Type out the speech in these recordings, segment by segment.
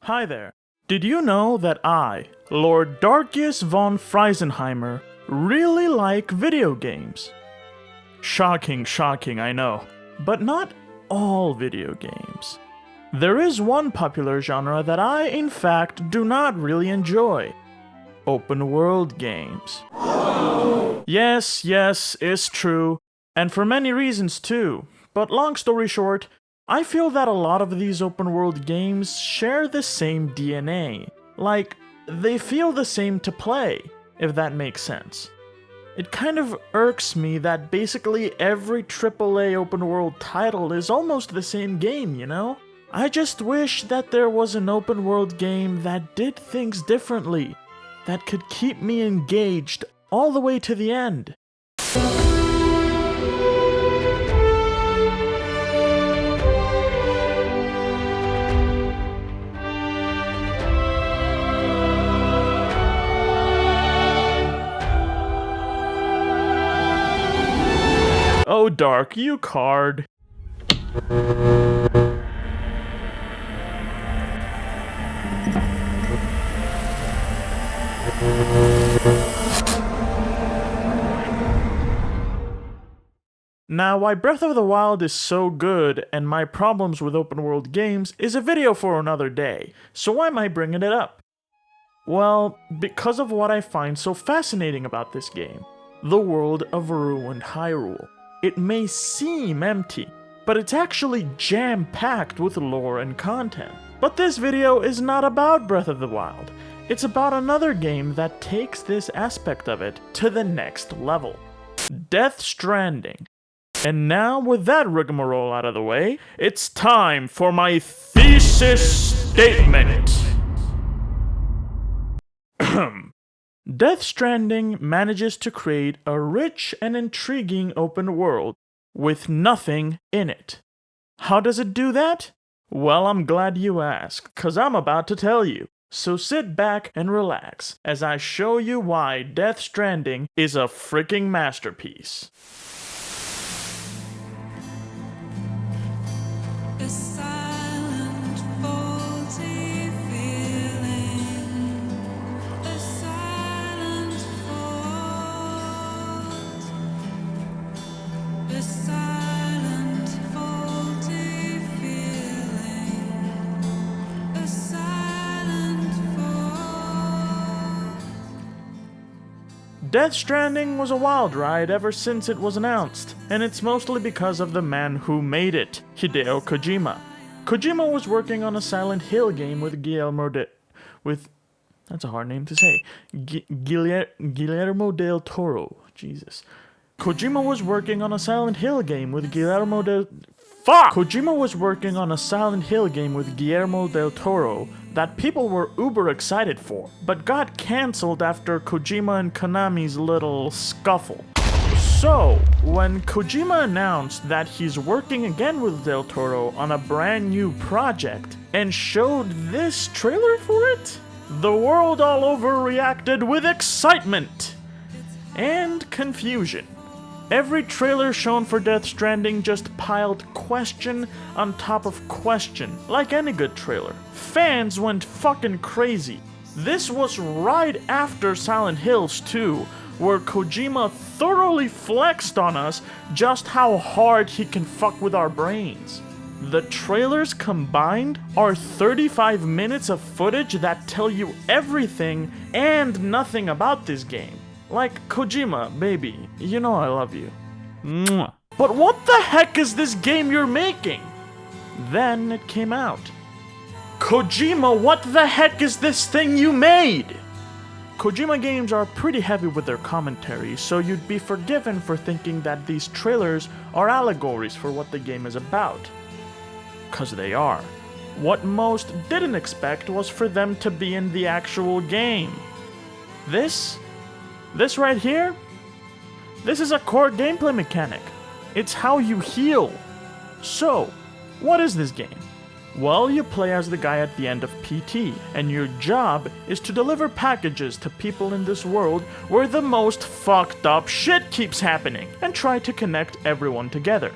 Hi there. Did you know that I, Lord Darkius von Friesenheimer, really like video games? Shocking, I know. But not all video games. There is one popular genre that I, in fact, do not really enjoy. Open world games. Yes, it's true. And for many reasons too. But long story short, I feel that a lot of these open world games share the same DNA. Like, they feel the same to play, if that makes sense. It kind of irks me that basically every AAA open world title is almost the same game, you know? I just wish that there was an open world game that did things differently, that could keep me engaged all the way to the end. Oh, Dark, you card. Now, why Breath of the Wild is so good and my problems with open world games is a video for another day, so why am I bringing it up? Well, because of what I find so fascinating about this game, the world of ruined Hyrule. It may seem empty, but it's actually jam-packed with lore and content. But this video is not about Breath of the Wild. It's about another game that takes this aspect of it to the next level. Death Stranding. And now, with that rigmarole out of the way, it's time for my thesis statement. Death Stranding manages to create a rich and intriguing open world with nothing in it. How does it do that? Well, I'm glad you asked, 'cause I'm about to tell you. So sit back and relax as I show you why Death Stranding is a freaking masterpiece. Death Stranding was a wild ride ever since it was announced, and it's mostly because of the man who made it, Hideo Kojima. Kojima was working on a Silent Hill game with that's a hard name to say, Guillermo del Toro. Jesus. Kojima was working on a Silent Hill game with Guillermo del Toro that people were uber excited for, but got cancelled after Kojima and Konami's little scuffle. So, when Kojima announced that he's working again with Del Toro on a brand new project, and showed this trailer for it, the world all over reacted with excitement and confusion. Every trailer shown for Death Stranding just piled question on top of question, like any good trailer. Fans went fucking crazy. This was right after Silent Hills 2, where Kojima thoroughly flexed on us just how hard he can fuck with our brains. The trailers combined are 35 minutes of footage that tell you everything and nothing about this game. Like, Kojima, baby, you know I love you. Mwah. But what the heck is this game you're making? Then it came out. Kojima, what the heck is this thing you made? Kojima games are pretty heavy with their commentary, so you'd be forgiven for thinking that these trailers are allegories for what the game is about. 'Cause they are. What most didn't expect was for them to be in the actual game. This right here? This is a core gameplay mechanic. It's how you heal. So, what is this game? Well, you play as the guy at the end of PT, and your job is to deliver packages to people in this world where the most fucked up shit keeps happening, and try to connect everyone together.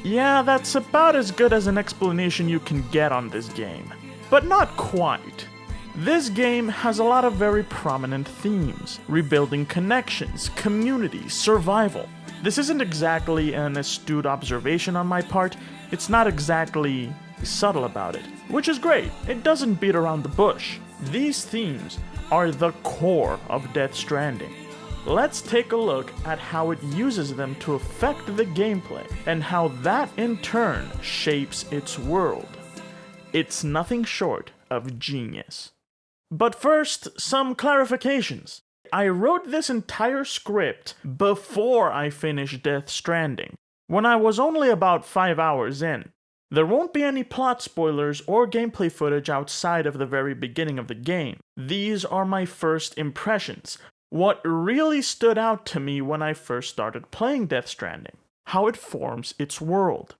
Yeah, that's about as good as an explanation you can get on this game. but not quite. This game has a lot of very prominent themes: rebuilding connections, community, survival. This isn't exactly an astute observation on my part, it's not exactly subtle about it, which is great. It doesn't beat around the bush. These themes are the core of Death Stranding. Let's take a look at how it uses them to affect the gameplay, and how that in turn shapes its world. It's nothing short of genius. But first, some clarifications. I wrote this entire script before I finished Death Stranding, when I was only about 5 hours in. There won't be any plot spoilers or gameplay footage outside of the very beginning of the game. These are my first impressions. What really stood out to me when I first started playing Death Stranding, how it forms its world.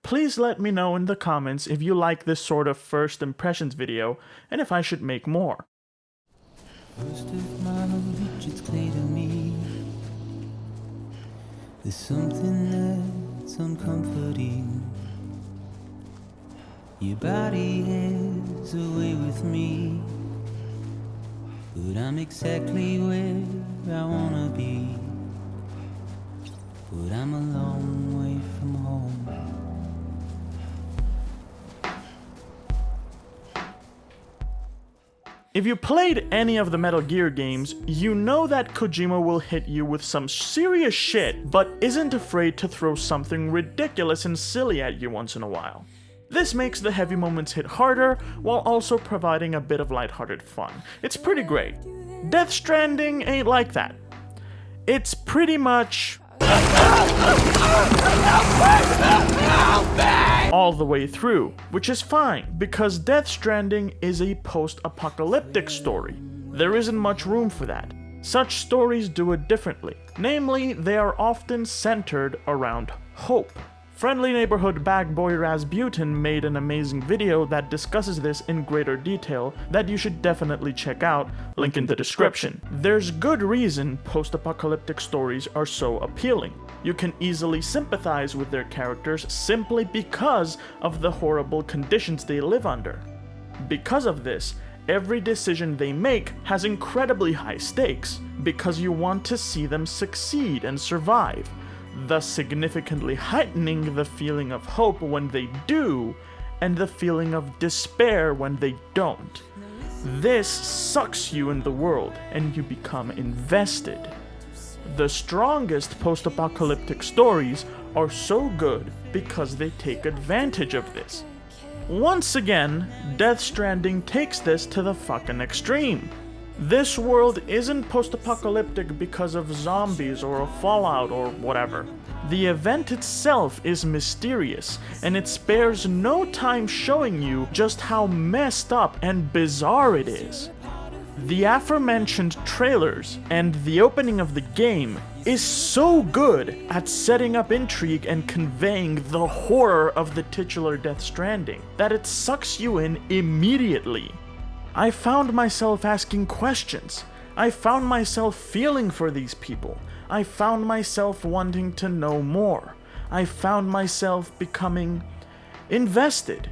Please let me know in the comments if you like this sort of first impressions video, and if I should make more. First of March, it's clear to me there's something that's uncomforting. Your body is away with me, but I'm exactly where I wanna be. But I'm a long way from home. If you played any of the Metal Gear games, you know that Kojima will hit you with some serious shit, but isn't afraid to throw something ridiculous and silly at you once in a while. This makes the heavy moments hit harder, while also providing a bit of lighthearted fun. It's pretty great. Death Stranding ain't like that. It's pretty much all the way through, which is fine, because Death Stranding is a post-apocalyptic story. There isn't much room for that. Such stories do it differently. Namely, they are often centered around hope. Friendly Neighborhood Bag Boy Rasputin made an amazing video that discusses this in greater detail that you should definitely check out, link in the description. There's good reason post-apocalyptic stories are so appealing. You can easily sympathize with their characters simply because of the horrible conditions they live under. Because of this, every decision they make has incredibly high stakes, because you want to see them succeed and survive, thus significantly heightening the feeling of hope when they do, and the feeling of despair when they don't. This sucks you in the world, and you become invested. The strongest post-apocalyptic stories are so good because they take advantage of this. Once again, Death Stranding takes this to the fucking extreme. This world isn't post-apocalyptic because of zombies or a fallout or whatever. The event itself is mysterious, and it spares no time showing you just how messed up and bizarre it is. The aforementioned trailers and the opening of the game is so good at setting up intrigue and conveying the horror of the titular Death Stranding that it sucks you in immediately. I found myself asking questions. I found myself feeling for these people. I found myself wanting to know more. I found myself becoming invested.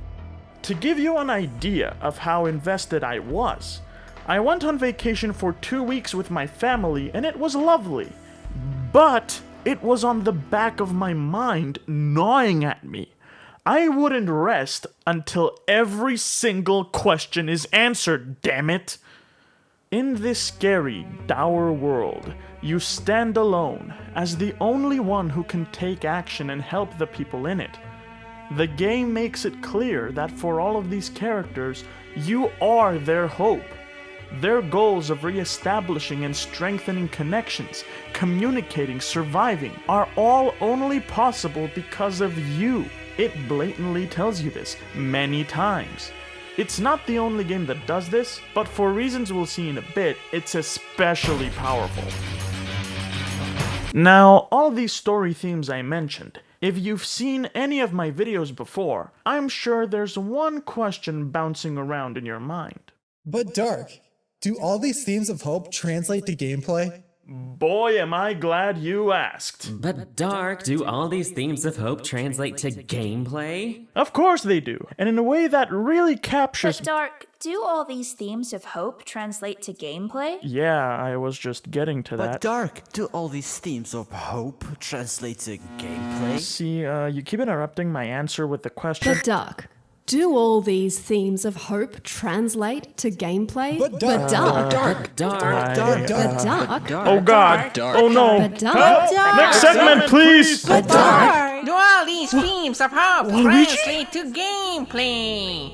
To give you an idea of how invested I was, I went on vacation for 2 weeks with my family and it was lovely. But it was on the back of my mind gnawing at me. I wouldn't rest until every single question is answered, damn it! In this scary, dour world, you stand alone as the only one who can take action and help the people in it. The game makes it clear that for all of these characters, you are their hope. Their goals of re-establishing and strengthening connections, communicating, surviving, are all only possible because of you. It blatantly tells you this many times. It's not the only game that does this, but for reasons we'll see in a bit, it's especially powerful. Now, all these story themes I mentioned, if you've seen any of my videos before, I'm sure there's one question bouncing around in your mind. But Dark, do all these themes of hope translate to gameplay? Boy, am I glad you asked. But Dark, do all these themes of hope translate to gameplay? Of course they do, and in a way that really captures... But Dark, do all these themes of hope translate to gameplay? Yeah, I was just getting to that. But Dark, do all these themes of hope translate to gameplay? See, you keep interrupting my answer with the question. But Dark, do all these themes of hope translate to gameplay? But Dark. Oh god! Oh no! But Dark. Next segment, please! But Dark. Do all these themes of hope translate to gameplay?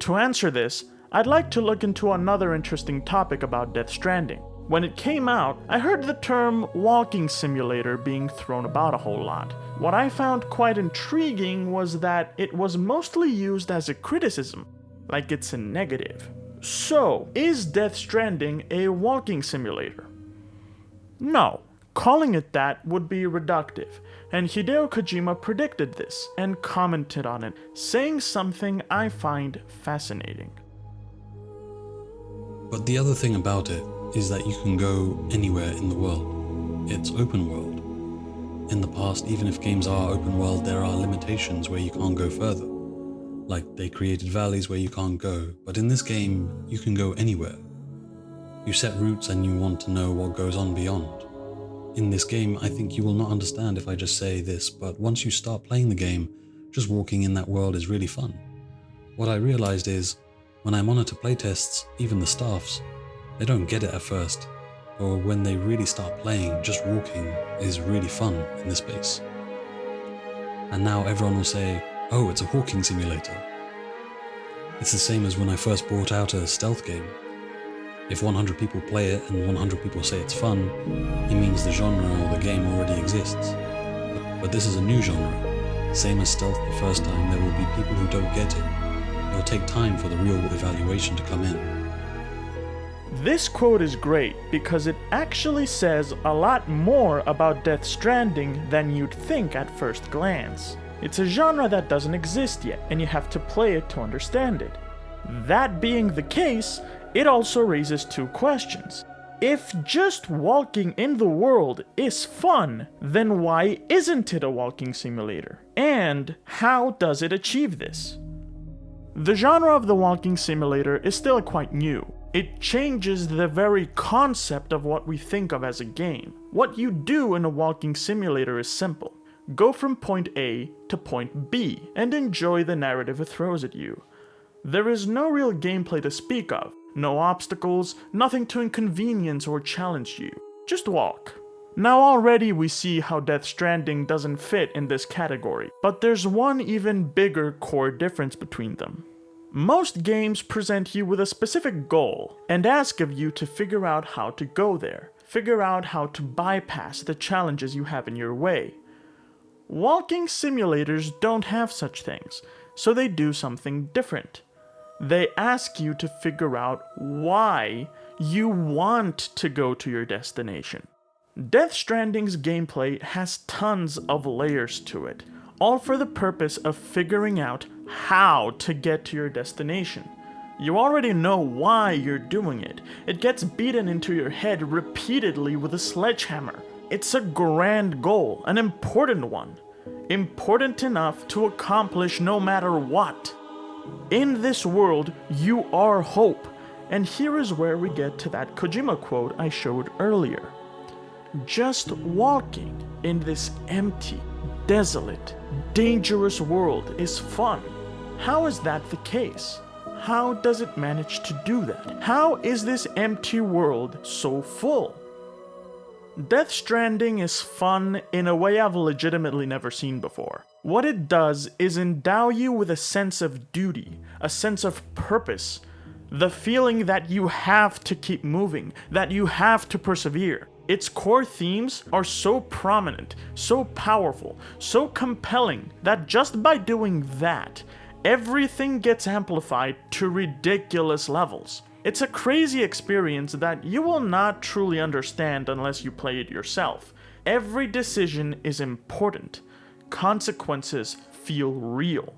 To answer this, I'd like to look into another interesting topic about Death Stranding. When it came out, I heard the term walking simulator being thrown about a whole lot. What I found quite intriguing was that it was mostly used as a criticism, like it's a negative. So, is Death Stranding a walking simulator? No. Calling it that would be reductive, and Hideo Kojima predicted this and commented on it, saying something I find fascinating. But the other thing about it is that you can go anywhere in the world. It's open world. In the past, even if games are open world, there are limitations where you can't go further. Like they created valleys where you can't go, but in this game, you can go anywhere. You set routes and you want to know what goes on beyond. In this game, I think you will not understand if I just say this, but once you start playing the game, just walking in that world is really fun. What I realized is, when I monitor playtests, even the staffs, they don't get it at first, or when they really start playing, just walking is really fun in this space. And now everyone will say, oh, it's a walking simulator. It's the same as when I first brought out a stealth game. If 100 people play it and 100 people say it's fun, it means the genre or the game already exists. But this is a new genre. Same as stealth the first time, there will be people who don't get it. It will take time for the real evaluation to come in. This quote is great because it actually says a lot more about Death Stranding than you'd think at first glance. It's a genre that doesn't exist yet, and you have to play it to understand it. That being the case, it also raises two questions. If just walking in the world is fun, then why isn't it a walking simulator? And how does it achieve this? The genre of the walking simulator is still quite new. It changes the very concept of what we think of as a game. What you do in a walking simulator is simple. Go from point A to point B and enjoy the narrative it throws at you. There is no real gameplay to speak of. No obstacles, nothing to inconvenience or challenge you. Just walk. Now already we see how Death Stranding doesn't fit in this category, but there's one even bigger core difference between them. Most games present you with a specific goal and ask of you to figure out how to go there, figure out how to bypass the challenges you have in your way. Walking simulators don't have such things, so they do something different. They ask you to figure out why you want to go to your destination. Death Stranding's gameplay has tons of layers to it, all for the purpose of figuring out how to get to your destination. You already know why you're doing it. It gets beaten into your head repeatedly with a sledgehammer. It's a grand goal, an important one. Important enough to accomplish no matter what. In this world, you are hope, and here is where we get to that Kojima quote I showed earlier. Just walking in this empty, desolate, dangerous world is fun. How is that the case? How does it manage to do that? How is this empty world so full? Death Stranding is fun in a way I've legitimately never seen before. What it does is endow you with a sense of duty, a sense of purpose, the feeling that you have to keep moving, that you have to persevere. Its core themes are so prominent, so powerful, so compelling that just by doing that, everything gets amplified to ridiculous levels. It's a crazy experience that you will not truly understand unless you play it yourself. Every decision is important. Consequences feel real.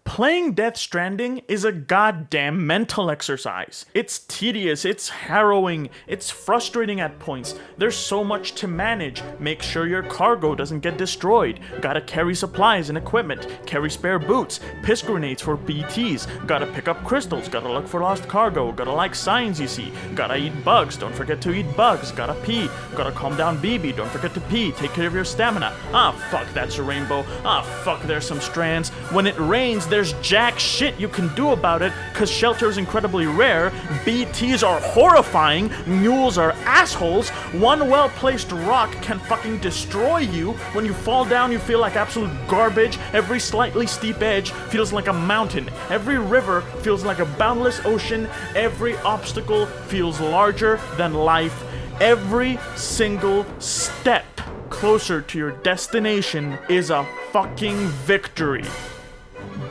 Playing Death Stranding is a goddamn mental exercise. It's tedious, it's harrowing, it's frustrating at points. There's so much to manage. Make sure your cargo doesn't get destroyed. Gotta carry supplies and equipment. Carry spare boots. Piss grenades for BTs. Gotta pick up crystals. Gotta look for lost cargo. Gotta like signs you see. Gotta eat bugs. Don't forget to eat bugs. Gotta pee. Gotta calm down BB. Don't forget to pee. Take care of your stamina. Ah, fuck, that's a rainbow. Ah, fuck, there's some strands. When it rains, there's jack shit you can do about it, cause shelter is incredibly rare, BTs are horrifying, mules are assholes, one well-placed rock can fucking destroy you, when you fall down you feel like absolute garbage, every slightly steep edge feels like a mountain, every river feels like a boundless ocean, every obstacle feels larger than life, every single step closer to your destination is a fucking victory.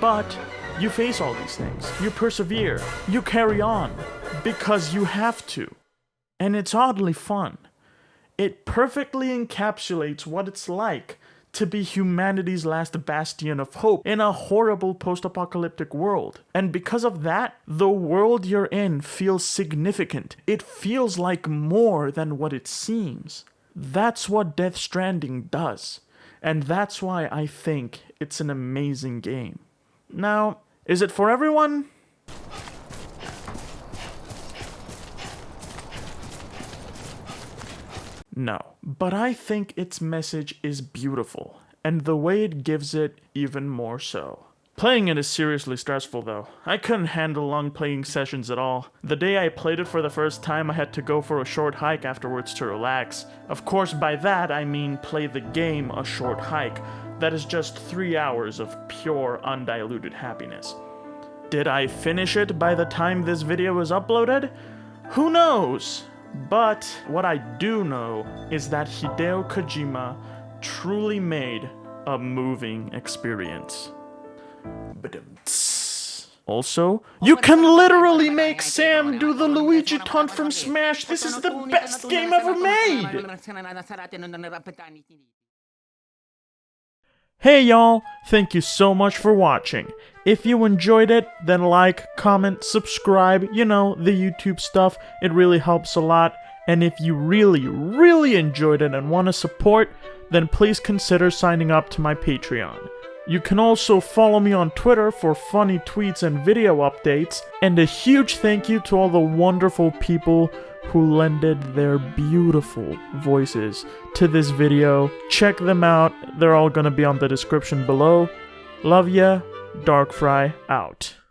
But you face all these things. You persevere. You carry on. Because you have to. And it's oddly fun. It perfectly encapsulates what it's like to be humanity's last bastion of hope in a horrible post-apocalyptic world. And because of that, the world you're in feels significant. It feels like more than what it seems. That's what Death Stranding does. And that's why I think it's an amazing game. Now, is it for everyone? No, but I think its message is beautiful, and the way it gives it even more so. Playing it is seriously stressful though. I couldn't handle long playing sessions at all. The day I played it for the first time, I had to go for a short hike afterwards to relax. Of course, by that I mean play the game a short hike. That is just 3 hours of pure, undiluted happiness. Did I finish it by the time this video is uploaded? Who knows? But what I do know is that Hideo Kojima truly made a moving experience. Also, you can literally make Sam do the Luigi taunt from Smash. This is the best game ever made! Hey y'all, thank you so much for watching. If you enjoyed it, then like, comment, subscribe, you know, the YouTube stuff. It really helps a lot. And if you really enjoyed it and want to support, then please consider signing up to my Patreon. You can also follow me on Twitter for funny tweets and video updates. And a huge thank you to all the wonderful people who lended their beautiful voices to this video. Check them out, they're all gonna be on the description below. Love ya, Darkfry out.